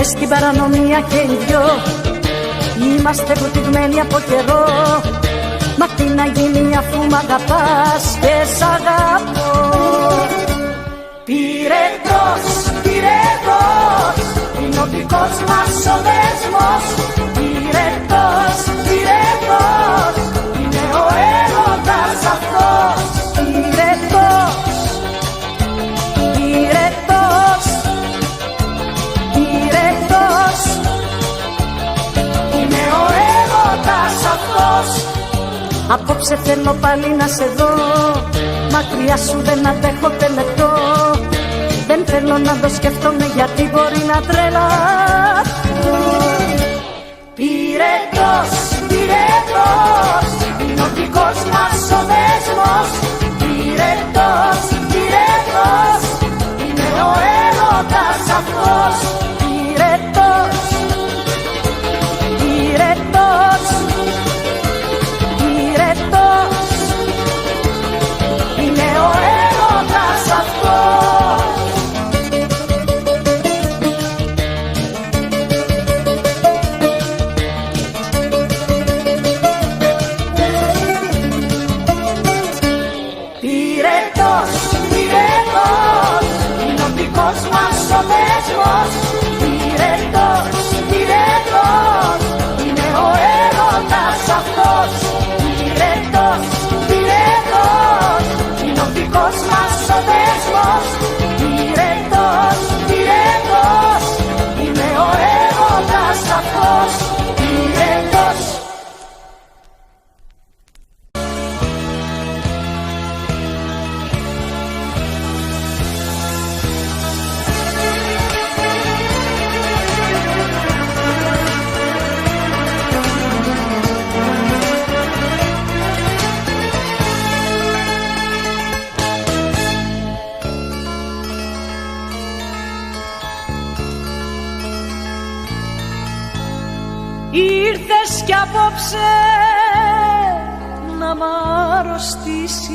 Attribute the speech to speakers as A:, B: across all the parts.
A: μες στην παρανομία και οι δυο είμαστε βουτυγμένοι από καιρό. Μα τι να γίνει αφού μ' αγαπάς και σ' αγαπώ. Πυρετός, πυρετός, είναι ο δικός μας ο δεσμός. Πυρετός, πυρετός, είναι ο έρωτας αυτός. Πυρετός, πυρετός, πυρετός, είναι ο έρωτας αυτός. Απόψε θέλω πάλι να σε δω, μακριά σου δεν αντέχω τελετό. Δεν θέλω να το σκεφτόμαι γιατί μπορεί να τρελαθώ. Πυρετός, πυρετός, είναι ο δικός μας ο δεσμός. Πυρετός, πυρετός, είναι ο έρωτας αυτός. Πυρετός, πυρετός, πυρετός, είναι ο έρωτας αυτός. Πυρετός, πυρετός, είναι ο δικός μας ο δεσμός. Πυρετός, πυρετός, είναι ο έρωτας αυτός. Πυρετός, πυρετός, είναι ο δικός μας ο δεσμός. Πυρετός, πυρετός, είναι ο έρωτας αυτός. Πυρετός. Ήρθες κι απόψε να μ' αρρωστήσεις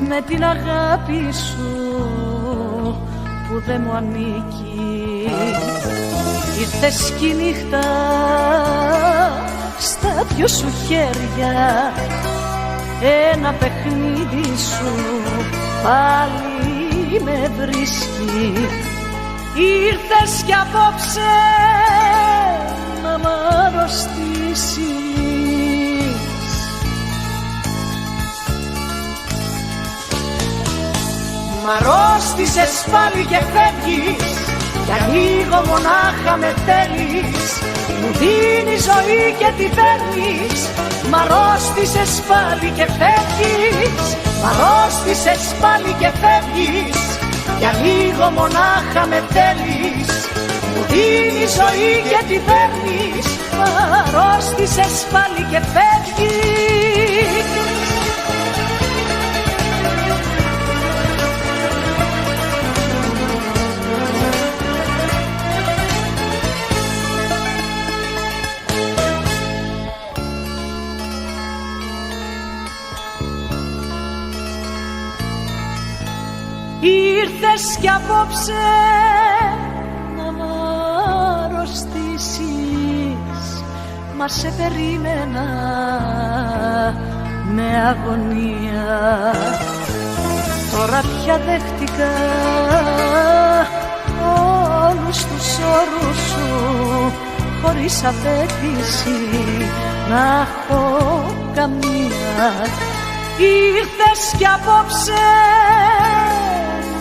A: με την αγάπη σου που δεν μου ανήκει. Ήρθες κι η νύχτα στα δυο σου χέρια, ένα παιχνίδι σου πάλι με βρίσκει. Ήρθες κι απόψε να μ' αρρωστήσεις. Μ' αρρώστησες πάλι και φεύγεις, για λίγο μονάχα με θέλεις. Μου δίνεις ζωή και την παίρνεις. Μ' αρρώστησες πάλι και φεύγεις. Μ' αρρώστησες πάλι και φεύγεις, για λίγο μονάχα με θέλεις. Μου δίνεις ζωή και την παίρνεις. Μ' αρρώστησες πάλι και φεύγεις. Ήρθες κι απόψε να μ' αρρωστήσεις, μα σε περίμενα με αγωνία. Τώρα πια δέχτηκα όλους τους όρους σου, χωρίς απέτηση να έχω καμία. Ήρθες κι απόψε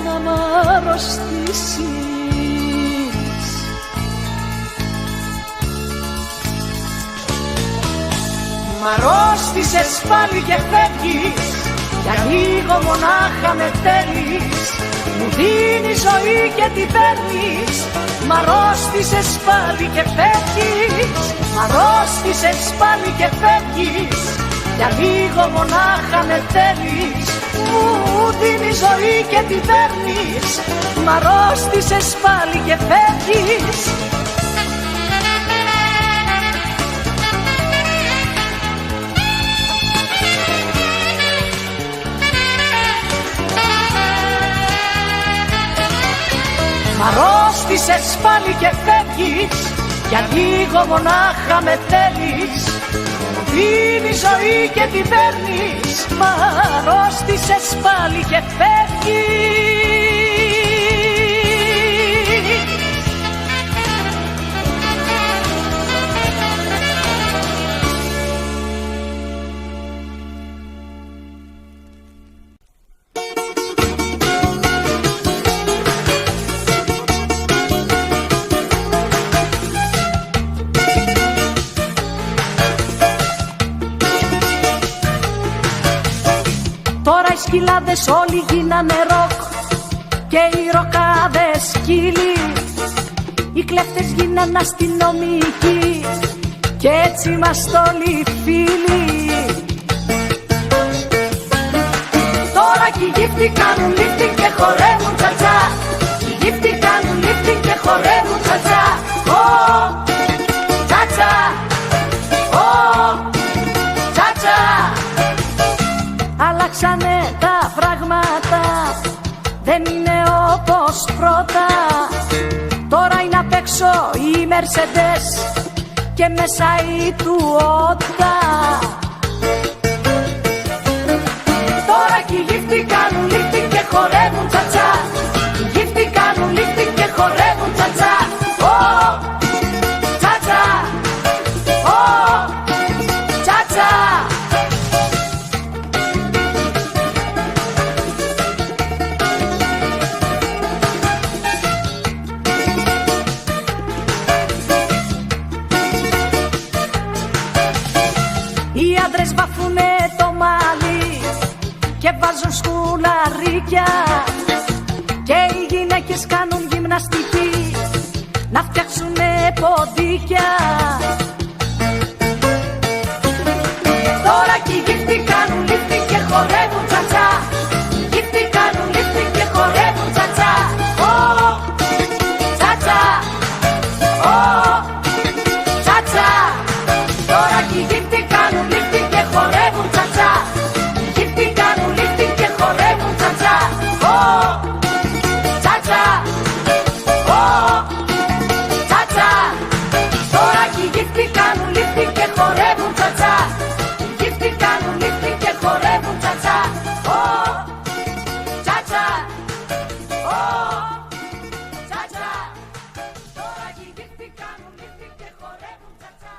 A: να μ' αρρωστήσεις. Μ' αρρώστησες πάλι και φεύγεις, για λίγο μονάχα με θέλεις. Μου δίνεις ζωή και την παίρνεις. Μ' αρρώστησες πάλι και φεύγεις. Μ' αρρώστησες πάλι και φεύγεις, για λίγο μονάχα με θέλεις. Μου δίνεις ζωή και την παίρνεις. Μ' αρρώστησες πάλι και φεύγεις. Μ' αρρώστησες αρρώστησες πάλι και φεύγεις, για λίγο μονάχα με θέλεις. Μου δίνει ζωή και την παίρνεις, μα αρρώστησες πάλι και φεύγεις.
B: Τώρα οι σκυλάδες όλοι γίνανε ροκ και οι ροκάδες σκύλοι. Οι κλέφτες γίνανε αστυνομικοί και έτσι είμαστε όλοι φίλοι. Τώρα κι οι γύφτοι κάνουν lifting και χορεύουν τσατσά. Οι γύφτοι κάνουν lifting και χορεύουν τσατσά. Τσάτσα, τσάτσα. Αλλάξανε τα πράγματα, δεν είναι όπως πρώτα. Τώρα είναι απ' έξω η Mercedes και μέσα η Toyota. Τώρα κι οι γύφτοι κάνουν lifting και χορεύουν τσατσά. Οι γύφτοι κάνουν lifting και χορεύουν τσατσά. Τσάτσα, τσάτσα. Οι άντρες βαφούνε το μάλι και βάζουν σκουλαρίκια και οι γυναίκες κάνουν γυμναστική να φτιάξουνε ποντίκια. Τώρα κι οι γύφτοι κάνουν lifting και χορεύουν τσατσά. Οι γύφτοι κάνουν lifting και χορεύουν τσατσά. Τσάτσα, τσάτσα. Τώρα κι οι γύφτοι κάνουν lifting και χορεύουν τσατσά. Οι γύφτοι κάνουν lifting και χορεύουν τσατσά. Τσάτσα, τσάτσα. Τώρα κι οι γύφτοι κάνουν lifting και χορεύουν τσατσά. Οι γύφτοι κάνουν lifting και χορεύουν τσατσά. Τσάτσα, τσάτσα. Τώρα κι οι γύφτοι κάνουν lifting και χορεύουν τσατσά.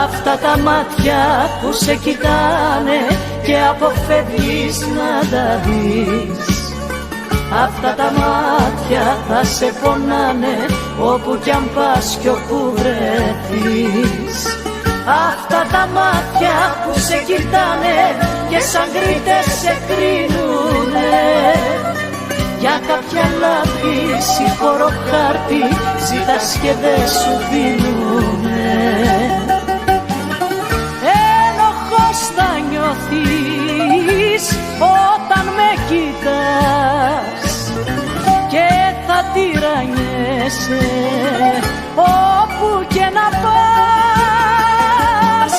A: Αυτά τα μάτια που σε κοιτάνε και αποφεύγεις να τα δεις. Αυτά τα μάτια θα σε πονάνε όπου κι αν πας κι όπου βρεθείς. Αυτά τα μάτια που σε κοιτάνε και σαν κρίτες σε κρίνουνε. Για κάποια λάθη συγχωρώ χάρτη ζητάς και δεν σου δίνουνε. Ένοχος θα νιώθεις όταν με κοιτάς και θα τυραννιέσαι όπου και να πας.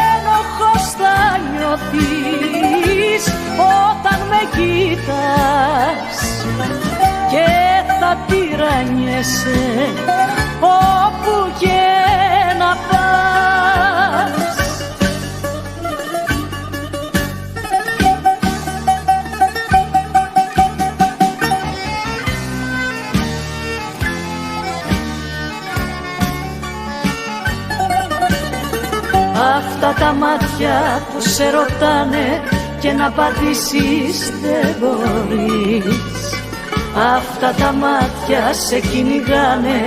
A: Ένοχος θα νιώθεις όταν με κοιτάς και θα τυραννιέσαι όπου και να πας. Αυτά τα μάτια που σε ρωτάνε και να απαντήσεις δεν μπορείς. Αυτά τα μάτια σε κυνηγάνε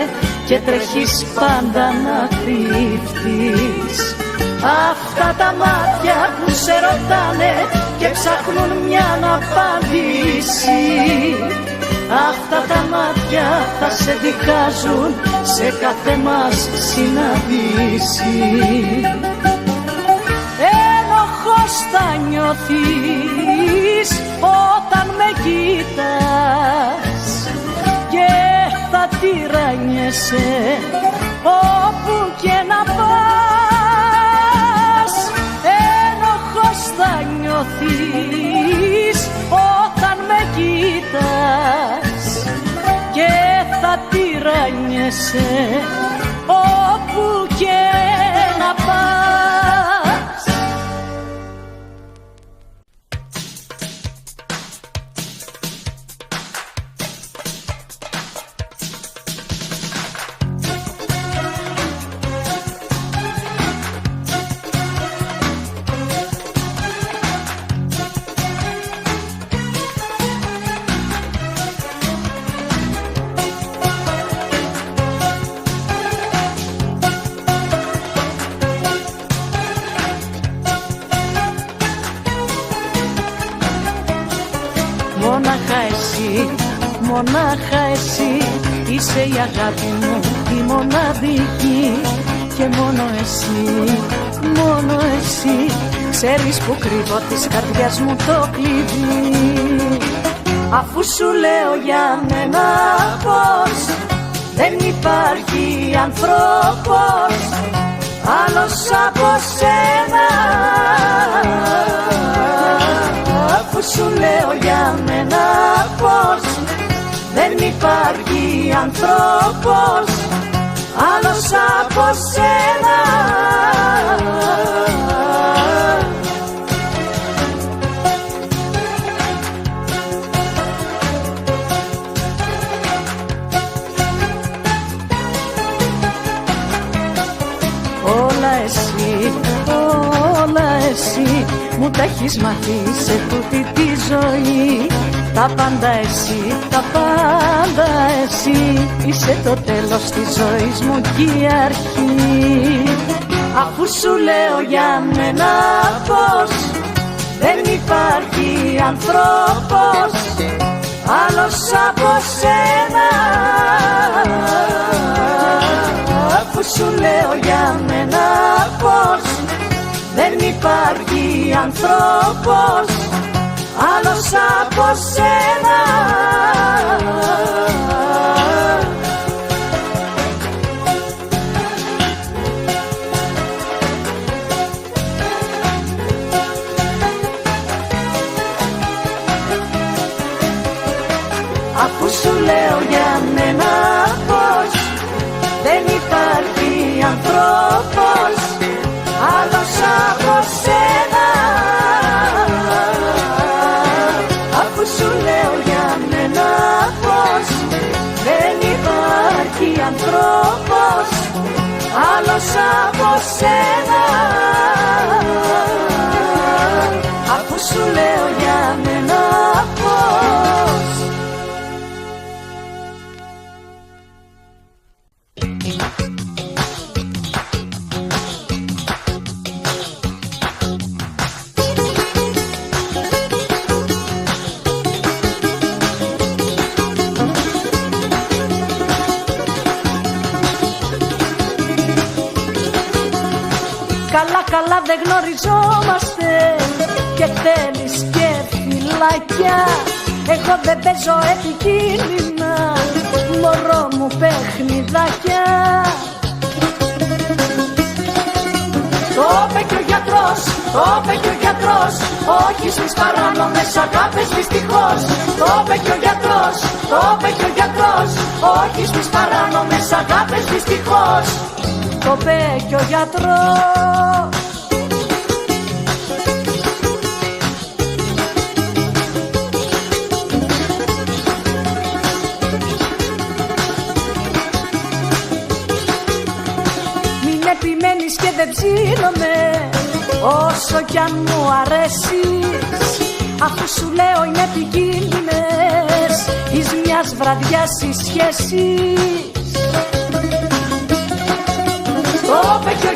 A: και τρέχεις πάντα να κρυφτείς. Αυτά τα μάτια που σε ρωτάνε και ψάχνουν μια απάντηση. Αυτά τα μάτια θα σε δικάζουν σε κάθε μας συναντήση. Ένοχος θα νιώθεις όταν με κοίτας και θα τυραννιέσαι όπου και να πας. Ένοχος θα νιώθεις όταν με κοίτας και θα τυραννιέσαι όπου και να πας. Μονάχα εσύ είσαι η αγάπη μου, η μοναδική. Και μόνο εσύ ξέρεις που κρύβω της καρδιάς μου το κλειδί. Αφού σου λέω για μένα πως δεν υπάρχει ανθρώπος άλλος από σένα, αφού σου λέω για μένα πως δεν υπάρχει ανθρώπος άλλος από σένα. Όλα εσύ μου τα έχεις μάθει σε τούτη τη ζωή. Τα πάντα εσύ είσαι το τέλος της ζωής μου και η αρχή. Αφού σου λέω για μένα πως δεν υπάρχει ανθρώπος άλλος από σένα, αφού σου λέω για μένα πως δεν υπάρχει ανθρώπος άλλος από σένα. Αφού σου λέω για μένα πως δεν υπάρχει ανθρώπος άλλος από σένα, αφού σου λέω για μένα πως δεν υπάρχει ανθρώπος άλλος από σένα, αφού σου λέω για μένα πως. Καλά δεν γνωριζόμαστε και θέλεις και φυλάκια. Εγώ δεν παίζω επικίνδυνα, μωρό μου παιχνιδάκια. Το είπε και ο γιατρός, όχι στις παράνομες αγάπες δυστυχώς. Το είπε και ο γιατρός, όχι στις παράνομες αγάπες δυστυχώς. Το είπε και ο γιατρός. Μην επιμένεις και δεν ψήνομαι όσο κι αν μου αρέσεις, αφού σου λέω είναι επικίνδυνες εις μιας βραδιάς οι σχέσεις. Το είπε και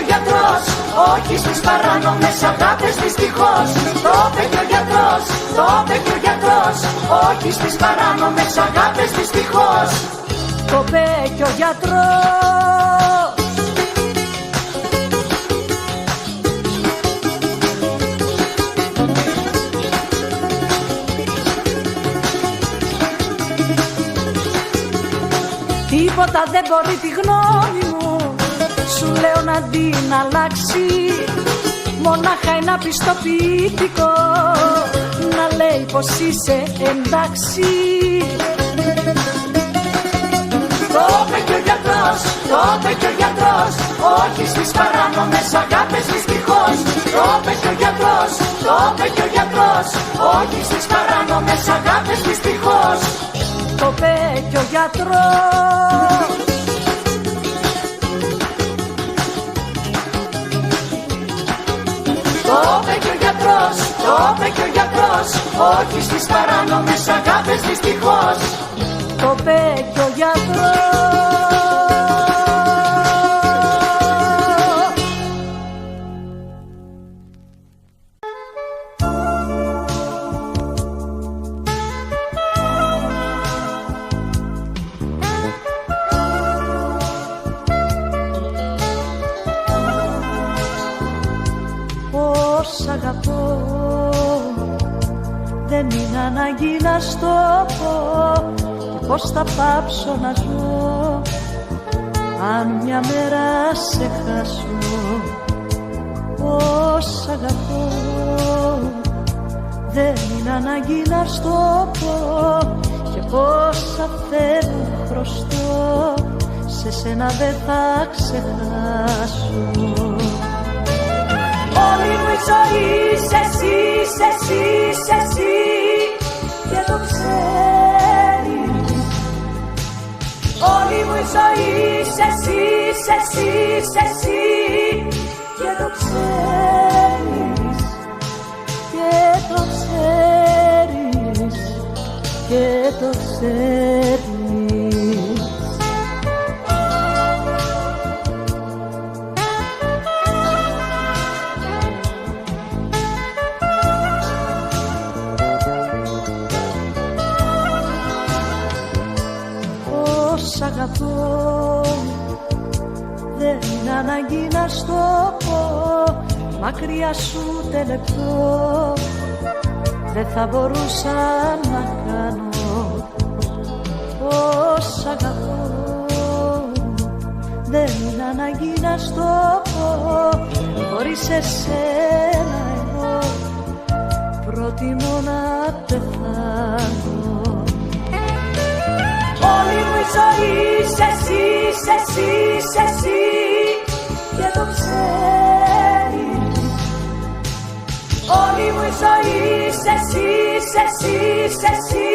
A: ο γιατρός, όχι στις παράνομες αγάπες δυστυχώς. Το είπε και ο γιατρός, όχι στις παράνομες αγάπες δυστυχώς. Το είπε και ο γιατρός. Τίποτα δεν μπορεί τη γνώμη μου, σου λέω να την αλλάξει. Μονάχα ένα πιστοποιητικό να λέει πως είσαι εντάξει. Το είπε κι ο γιατρός, το είπε κι ο γιατρός, όχι στις παράνομες αγάπες δυστυχώς. Το είπε κι ο γιατρός, το είπε κι ο γιατρός, όχι στις παράνομες αγάπες δυστυχώς. Το είπε κι ο γιατρός. Το είπε κι ο γιατρός, το είπε κι ο γιατρός, όχι στις παράνομες αγάπες δυστυχώς. Το είπε κι ο γιατρός. Πώς αγαπώ, δεν είναι ανάγκη να στο πω. Πώς θα πάψω να ζω αν μια μέρα σε χάσω. Πώς αγαπώ, δεν είναι ανάγκη να στο πω. Και πόσα φεύγουν χρωστώ, σε σένα δεν θα ξεχάσω. Όλη μου η ζωή είσαι εσύ, είσαι εσύ, είσαι εσύ, και το ξέρεις. Όλη μου η ζωή είσαι εσύ, είσαι εσύ, είσαι εσύ, και το ξέρεις. Και το ξέρεις, και το ξέρεις. Σ' αγαπώ, δεν είναι ανάγκη να στο πω. Μακριά σου τελεπτώ, δεν θα μπορούσα να κάνω. Πώς αγαπώ, δεν είναι ανάγκη να στο πω. Χωρίς εσένα εγώ προτιμώ να πεθάνω. Όλη μου η ζωή είσαι εσύ, είσαι εσύ, είσαι εσύ, και το ξέρεις. Όλη μου η ζωή είσαι εσύ, είσαι εσύ, είσαι εσύ,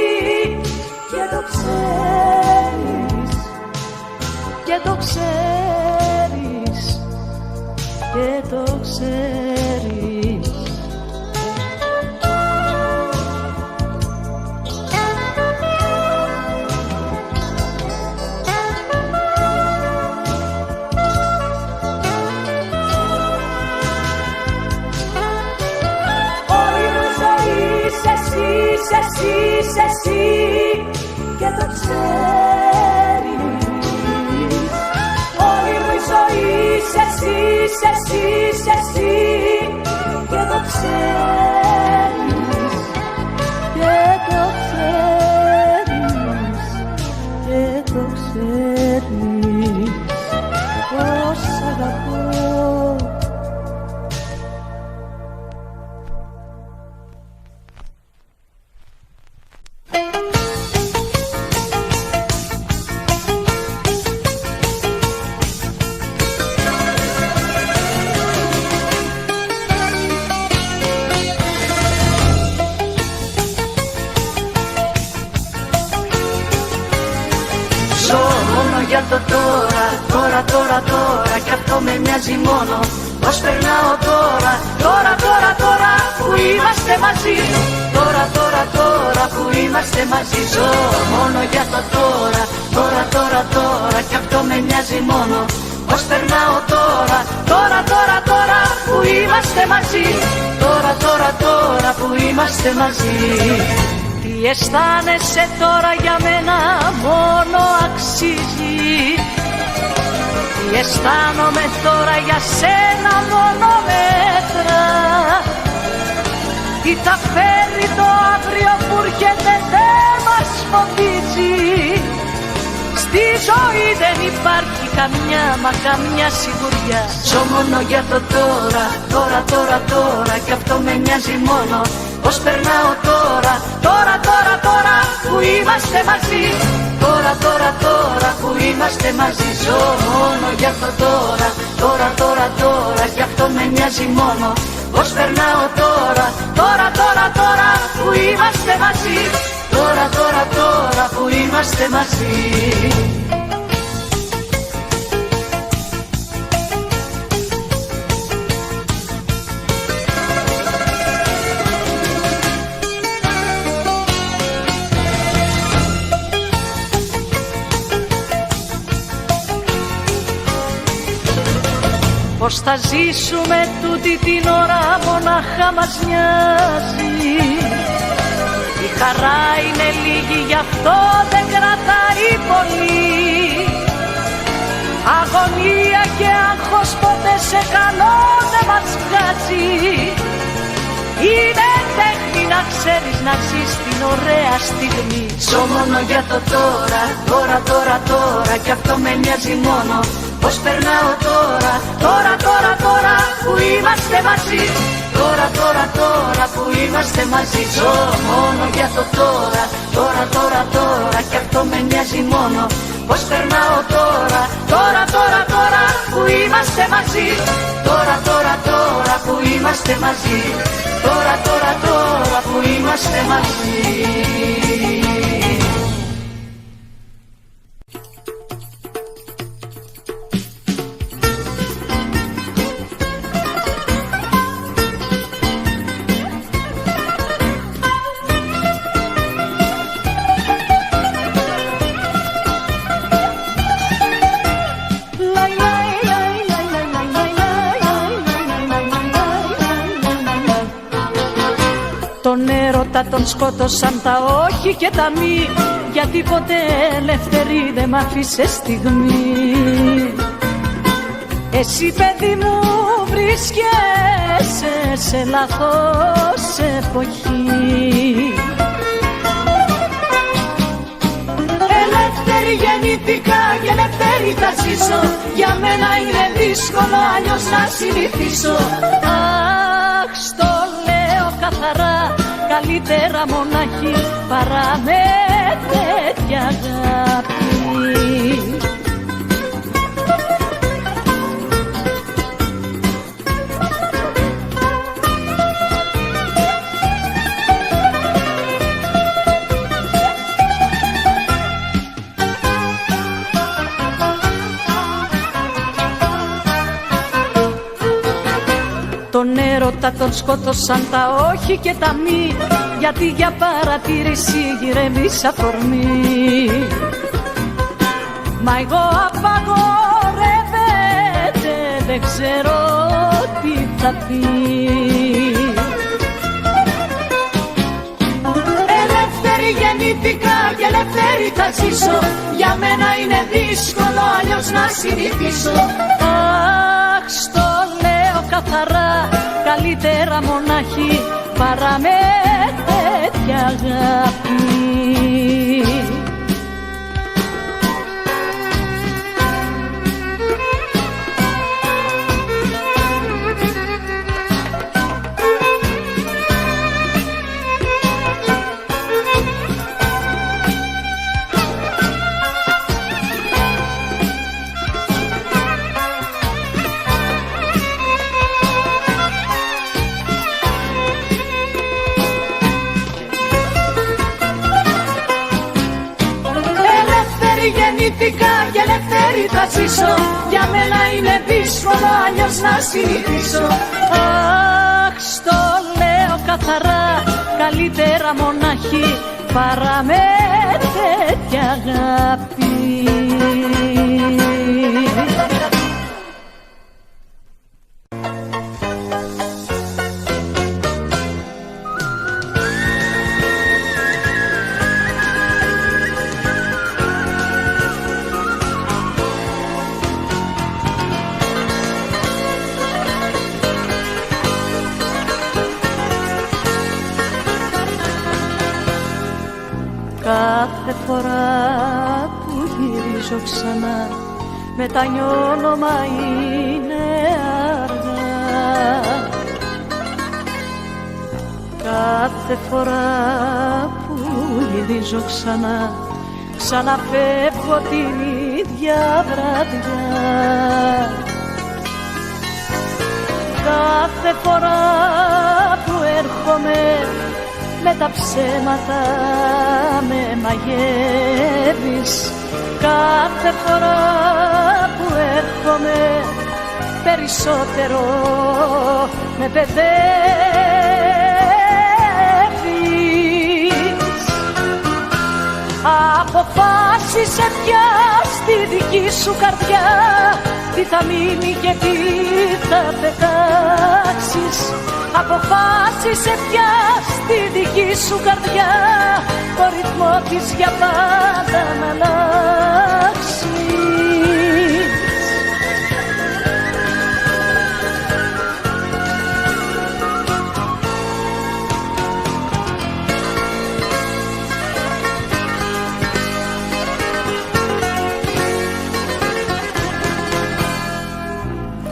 A: και το ξέρεις. Και το ξέρεις, και το ξέρεις. Είσαι εσύ, είσαι εσύ, και το ξέρεις. Όλη μου η ζωή είσαι εσύ, είσαι εσύ, είσαι εσύ, και το ξέρεις. Και το ξέρεις, και το ξέρεις. Πώς αγαπώ. Για το τώρα, κι αυτό με μοιάζει μόνο. Πώς περνάω τώρα που είμαστε μαζί. Τώρα που είμαστε μαζί. Ζω μόνο για το τώρα, κι αυτό με μοιάζει μόνο. Πώς περνάω τώρα που είμαστε μαζί. Τώρα που είμαστε μαζί. Τι αισθάνεσαι τώρα για μένα μόνο αξίζει. Τι αισθάνομαι τώρα για σένα μόνο μέτρα. Τι θα φέρει το αύριο που έρχεται δεν μας φοβίζει. Στη ζωή δεν υπάρχει καμιά μα καμιά σιγουριά. Ζω μόνο για το τώρα, τώρα, τώρα, τώρα, κι αυτό με νοιάζει μόνο πως περνάω τώρα, τώρα, τώρα, τώρα που είμαστε μαζί. Τώρα, τώρα, τώρα που είμαστε μαζί. Ζω μόνο για το τώρα, τώρα, τώρα, τώρα, κι αυτό με νοιάζει μόνο πως περνάω τώρα, τώρα, τώρα, τώρα που είμαστε μαζί. Τώρα, τώρα, τώρα που είμαστε μαζί. Πώς θα ζήσουμε τούτη την ώρα μονάχα μας νοιάζει. Η χαρά είναι λίγη γι' αυτό δεν κρατάει πολύ. Αγωνία και άγχος ποτέ σε καλό δεν μας βγάζει. Είναι τέχνη να ξέρεις να ζεις την ωραία στιγμή. Ζω μόνο για το τώρα, τώρα, τώρα, τώρα, κι αυτό με νοιάζει μόνο πως περνάω τώρα, τώρα, τώρα, τώρα που είμαστε μαζί. Τώρα, τώρα, τώρα που είμαστε μαζί. Ζω μόνο για το τώρα, τώρα, τώρα, τώρα, κι αυτό με νοιάζει μόνο πως περνάω τώρα, τώρα, τώρα, τώρα που είμαστε μαζί. Τώρα, τώρα, τώρα που είμαστε μαζί. Τώρα, τώρα, τώρα που είμαστε μαζί. Τον έρωτα τον σκότωσαν τα όχι και τα μη, γιατί ποτέ ελεύθερη δεν μ' άφησε στιγμή. Εσύ παιδί μου βρίσκεσαι σε λάθος εποχή. Ελεύθερη γεννήθηκα και ελεύθερη θα ζήσω. Για μένα είναι δύσκολο αλλιώς να συνηθίσω. Αχ, στο λέω καθαρά, καλύτερα μονάχη παρά με τέτοια αγάπη. Τον έρωτα τον σκότωσαν τα όχι και τα μη, γιατί για παρατήρηση γυρεύεις αφορμή. Μα εγώ απαγορεύεται, δεν ξέρω τι θα πει. Ελεύθερη γεννήθηκα και ελεύθερη θα ζήσω. Για μένα είναι δύσκολο αλλιώς να συνηθίσω. Αχ, στο λέω καθαρά, καλύτερα μονάχη παρά με τέτοια αγάπη. Γεννήθηκα και ελεύθερη θα ζήσω. Για μένα είναι δύσκολο αλλιώς να συνηθίσω. Αχ, στο λέω καθαρά, καλύτερα μονάχη παρά με τέτοια αγάπη. Κάθε φορά που γυρίζω γυρίζω ξανά, μετανιώνω μα είναι αργά. Κάθε φορά που γυρίζω ξανά, ξαναφεύγω την ίδια βραδιά. Κάθε φορά που έρχομαι με τα ψέματα με μαγεύεις. Κάθε φορά που έρχομαι περισσότερο με παιδεύεις. Αποφάσισε πια στη δική σου καρδιά τι θα μείνει και τι θα πετάξεις. Αποφάσισε πια στη δική σου καρδιά το ρυθμό της για πάντα να αλλάξεις.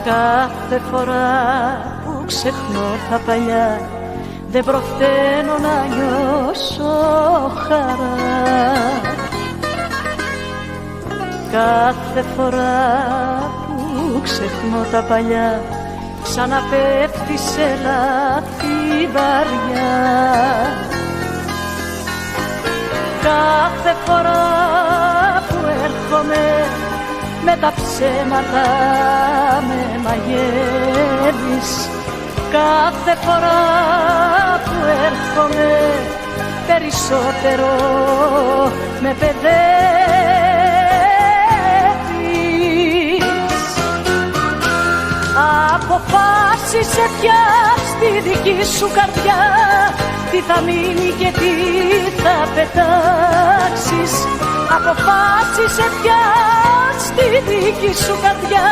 A: Κάθε φορά που ξεχνώ τα παλιά δεν προφθαίνω να νιώσω χαρά. Κάθε φορά που ξεχνώ τα παλιά ξαναπέφτει σε λάθη βαριά. Κάθε φορά που έρχομαι με τα ψέματα με μαγεύεις. Κάθε φορά που έρχομαι περισσότερο με παιδεύεις. Αποφάσισε πια στη δική σου καρδιά τι θα μείνει και τι θα πετάξεις. Αποφάσισε πια στη δική σου καρδιά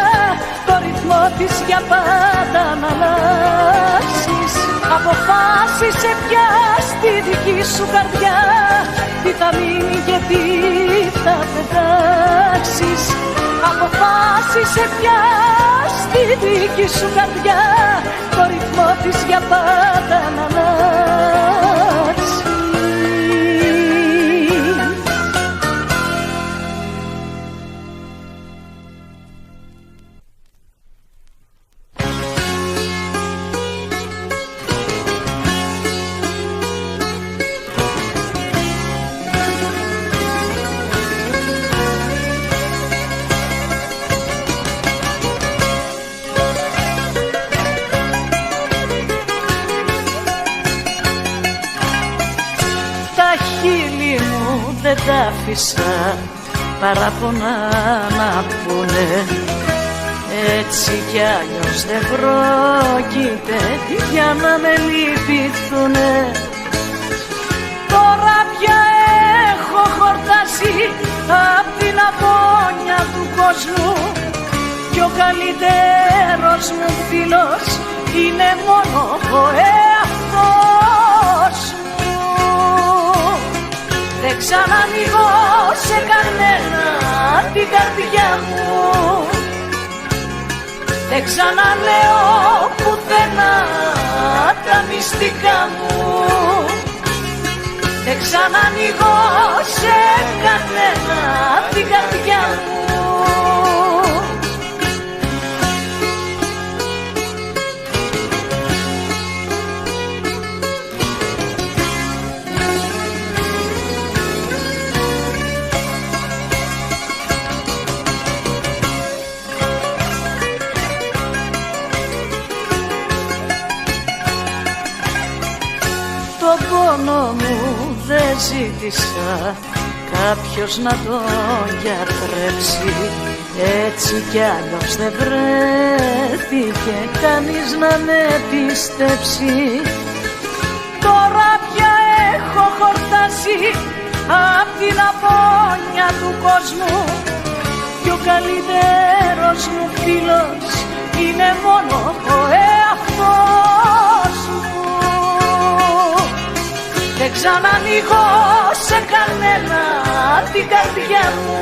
A: το ρυθμό της για πάντα να αλλάξεις. Αποφάσισε πια στη δική σου καρδιά τι θα μείνει και τι θα πετάξεις. Αποφάσισε πια στη δική σου καρδιά το ρυθμό της για πάντα να αλλάξεις. Δεν τ' άφησα παράπονα να πούνε, έτσι κι αλλιώς δεν πρόκειται για να με λυπηθούνε. Τώρα πια έχω χορτάσει απ' την αγώνια του κόσμου κι ο καλύτερος μου φίλος είναι μόνο ο εαυτός μου. Δεν ξανανοίγω σε κανένα την καρδιά μου, δεν ξαναλέω πουθενά τα μυστικά μου. Δεν ξανανοίγω σε κανένα την καρδιά μου. Τον πόνο μου δεν ζήτησα κάποιος να τον γιατρέψει, έτσι κι αλλιώς δεν βρέθηκε κανείς να με πιστέψει. Τώρα πια έχω χορτάσει απ' την αγώνια του κόσμου κι ο καλύτερος μου φίλος είναι μόνο ο εαυτός μου. Δεν ξανανοίγω σε κανένα την καρδιά μου,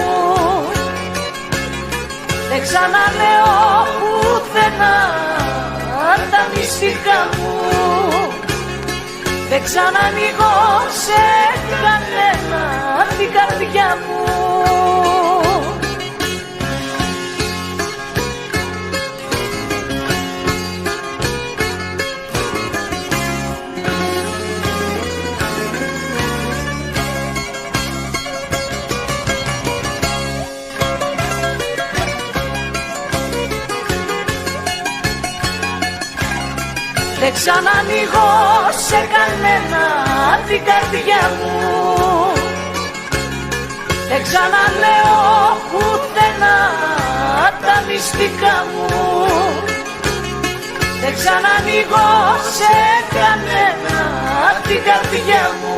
A: ξαναλέω πουθενά τα μυστικά μου. Δεν ξανανοίγω σε κανένα την καρδιά μου. Δεν ξανανοίγω σε κανένα την καρδιά μου. Δεν ξαναλέω πουθενά τα μυστικά μου. Δεν ξανανοίγω σε κανένα την καρδιά μου.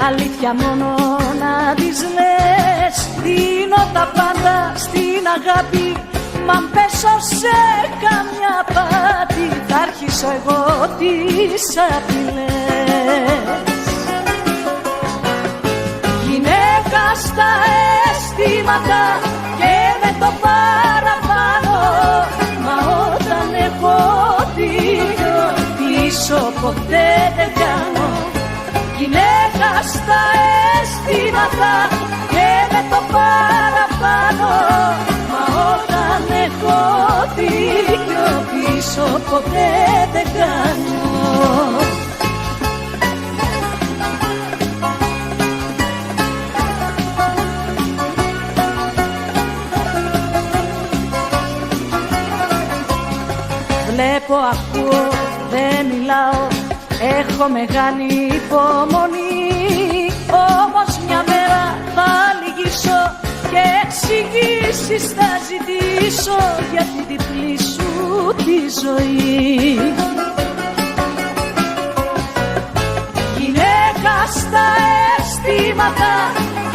A: Αλήθεια μόνο να της λες. Δίνω τα πάντα στην αγάπη. Μα αν πέσω σε καμιά πάτη θα αρχίσω εγώ τις απειλές. Γυναίκα στα αισθήματα και με το παραπάνω. Μα όταν έχω δίκιο πίσω ποτέ δεν κάνω. Γυναίκα στα αισθήματα και με το παραπάνω. Μα όταν έχω δίκιο πίσω ποτέ δεν κάνω. Βλέπω, ακούω, δεν μιλάω. Έχω μεγάλη υπομονή. Όμως μια μέρα θα λυγίσω και εξηγήσεις θα ζητήσω για την διπλή σου τη ζωή. Γυναίκα στα αισθήματα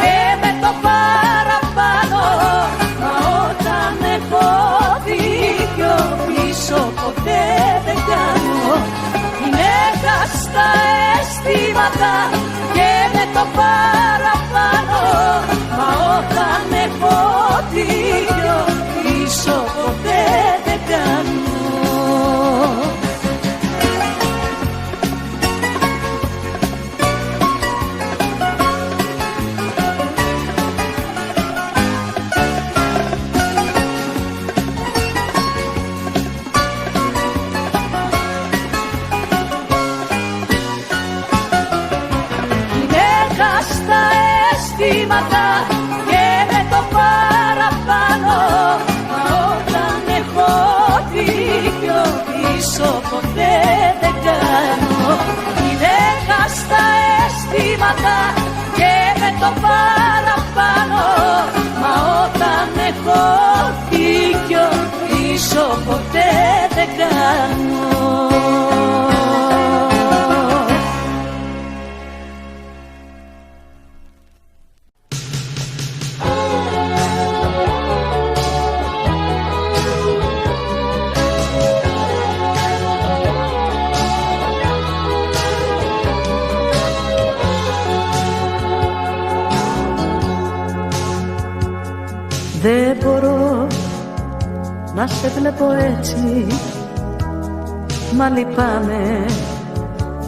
A: και με το παραπάνω. Μα όταν έχω δίκιο πίσω ποτέ δεν κάνω. Γυναίκα στα αισθήματα και με το παραπάνω. Μα όταν έχω δίκιο πίσω ποτέ δεν κάνω. Και με το παραπάνω. Μα όταν έχω δίκιο πίσω ποτέ δεν κάνω. Γυναίκα στα αισθήματα και με το παραπάνω. Μα όταν έχω δίκιο πίσω ποτέ δεν κάνω. Δεν μπορώ να σε βλέπω έτσι. Μα λυπάμαι,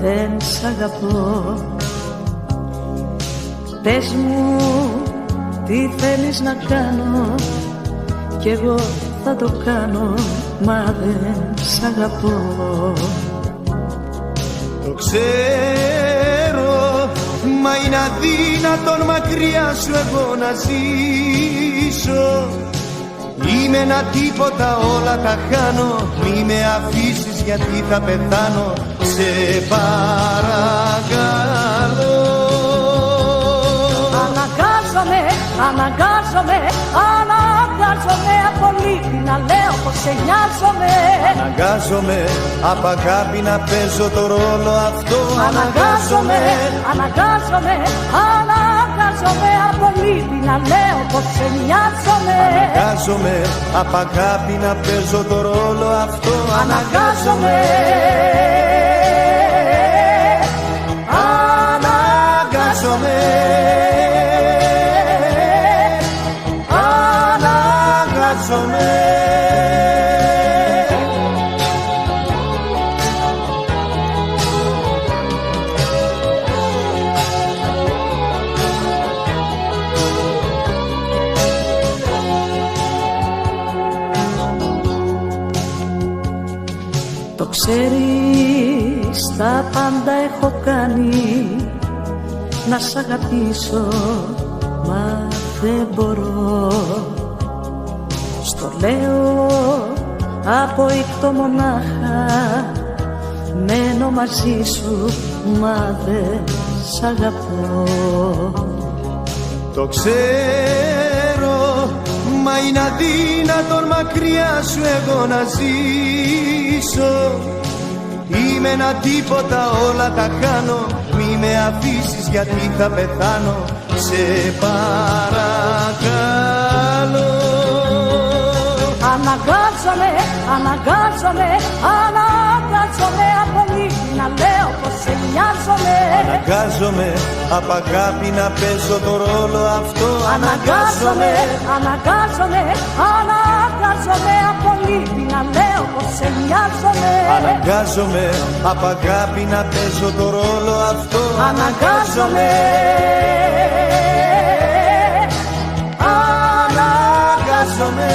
A: δεν σ' αγαπώ. Πες μου τι θέλεις να κάνω κι εγώ θα το κάνω. Μα δεν σ' αγαπώ.
C: Το ξέρω, μα είναι αδύνατον μακριά σου εγώ να ζήσω. Είμαι ένα τίποτα, όλα τα χάνω. Μη με αφήσεις γιατί θα πεθάνω. Σε παρακαλώ.
A: Αναγκάζομαι, αναγκάζομαι, αναγκάζομαι από λύπη να λέω πως σε νοιάζομαι.
C: Αναγκάζομαι απ' αγάπη να παίζω το ρόλο αυτό.
A: Αναγκάζομαι, αναγκάζομαι, αναγκάζομαι από λύπη να λέω πως σε νοιάζομαι.
C: Αναγκάζομαι απ' αγάπη να παίζω το ρόλο αυτό.
A: Αναγκάζομαι,
C: αναγκάζομαι, αναγκάζομαι.
A: το ξέρεις, τα πάντα έχω κάνει να σ' αγαπήσω, μα δεν μπορώ. Στο λέω αποϊκτό μονάχα, μένω μαζί σου, μα δεν σ' αγαπώ.
C: Το ξέρω, μα είναι αδύνατον μακριά σου εγώ να ζήσω. Είμαι ένα τίποτα, όλα τα χάνω. Μη με αφήσεις γιατί θα πεθάνω. Σε παρακαλώ.
A: Αναγκάζομαι, αναγκάζομαι, αναγκάζομαι από λύπη να λέω πως σε νοιάζομαι.
C: Αναγκάζομαι απ' αγάπη να παίζω το ρόλο αυτό.
A: Αναγκάζομαι, αναγκάζομαι, αναγκάζομαι από λύπη να λέω πως σε νοιάζομαι.
C: Αναγκάζομαι απ' αγάπη να παίζω το ρόλο αυτό.
A: Αναγκάζομαι,
C: αναγκάζομαι.